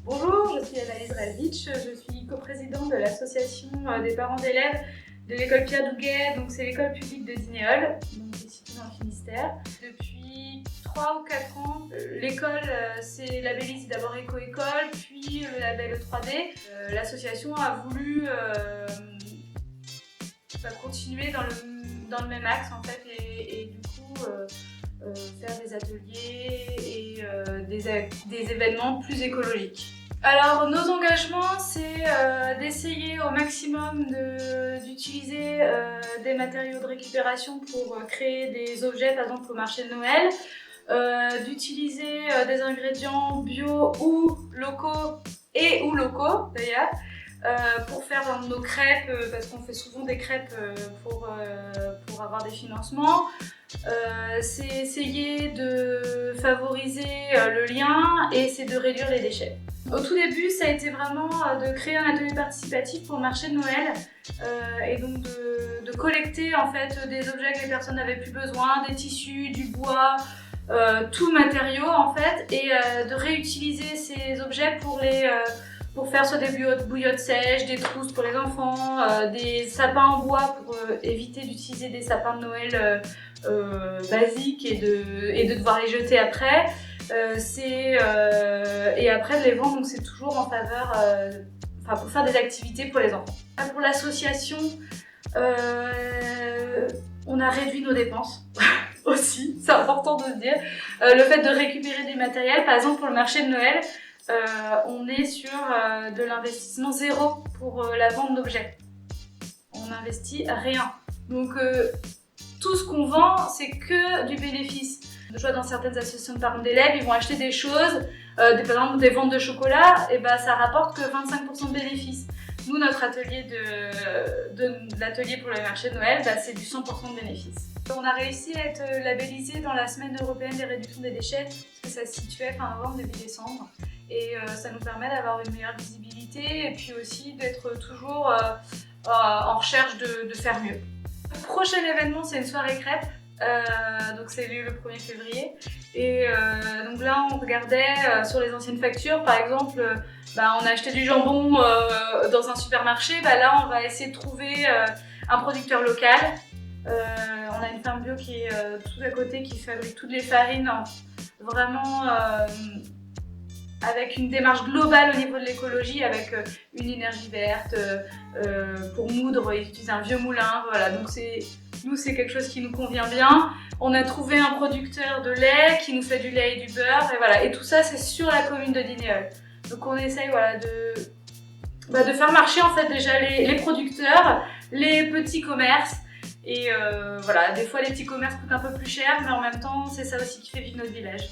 Bonjour, je suis Anaïs Ralvich, je suis coprésidente de l'association des parents d'élèves de l'école Pierre Douguet, donc c'est l'école publique de Dinéol, donc située dans le Finistère. Depuis 3 ou 4 ans, l'école s'est labellisée d'abord Éco-École, puis le label E3D. L'association a voulu continuer dans le même axe en fait, et du coup faire des ateliers et des événements plus écologiques. Alors nos engagements, c'est d'essayer au maximum d'utiliser des matériaux de récupération pour créer des objets, par exemple au marché de Noël, d'utiliser des ingrédients bio ou locaux d'ailleurs, pour faire nos crêpes, parce qu'on fait souvent des crêpes pour avoir des financements. C'est essayer de favoriser le lien et c'est de réduire les déchets. Au tout début, ça a été vraiment de créer un atelier participatif pour le marché de Noël et donc de collecter en fait des objets que les personnes n'avaient plus besoin, des tissus, du bois, tout matériau en fait, et de réutiliser ces objets pour faire soit des bouillottes sèches, des trousses pour les enfants, des sapins en bois pour éviter d'utiliser des sapins de Noël basiques et de devoir les jeter après. Et après de les vendre, donc c'est toujours en faveur, pour faire des activités pour les enfants. Pour l'association, on a réduit nos dépenses aussi, c'est important de se dire. Le fait de récupérer du matériel, par exemple pour le marché de Noël, on est sur de l'investissement zéro pour la vente d'objets. On n'investit rien. Donc tout ce qu'on vend, c'est que du bénéfice. Je vois dans certaines associations de parents d'élèves, ils vont acheter des choses, par exemple des ventes de chocolat, et ça rapporte que 25% de bénéfices. Nous, notre atelier l'atelier pour le marché de Noël, c'est du 100% de bénéfices. On a réussi à être labellisé dans la semaine européenne des réductions des déchets, parce que ça se situait fin novembre, début décembre. Et ça nous permet d'avoir une meilleure visibilité et puis aussi d'être toujours en recherche de faire mieux. Le prochain événement, c'est une soirée crêpes. Donc c'est le 1er février. Et donc là, on regardait sur les anciennes factures, par exemple, on a acheté du jambon dans un supermarché. Là, on va essayer de trouver un producteur local. On a une ferme bio qui est tout à côté, qui fabrique toutes les farines, vraiment avec une démarche globale au niveau de l'écologie, avec une énergie verte, pour moudre, ils utilisent un vieux moulin, voilà. Donc nous, c'est quelque chose qui nous convient bien. On a trouvé un producteur de lait qui nous fait du lait et du beurre, et voilà. Et tout ça, c'est sur la commune de Dinéol. Donc on essaye de faire marcher en fait déjà les producteurs, les petits commerces. Et voilà, des fois les petits commerces coûtent un peu plus cher, mais en même temps, c'est ça aussi qui fait vivre notre village.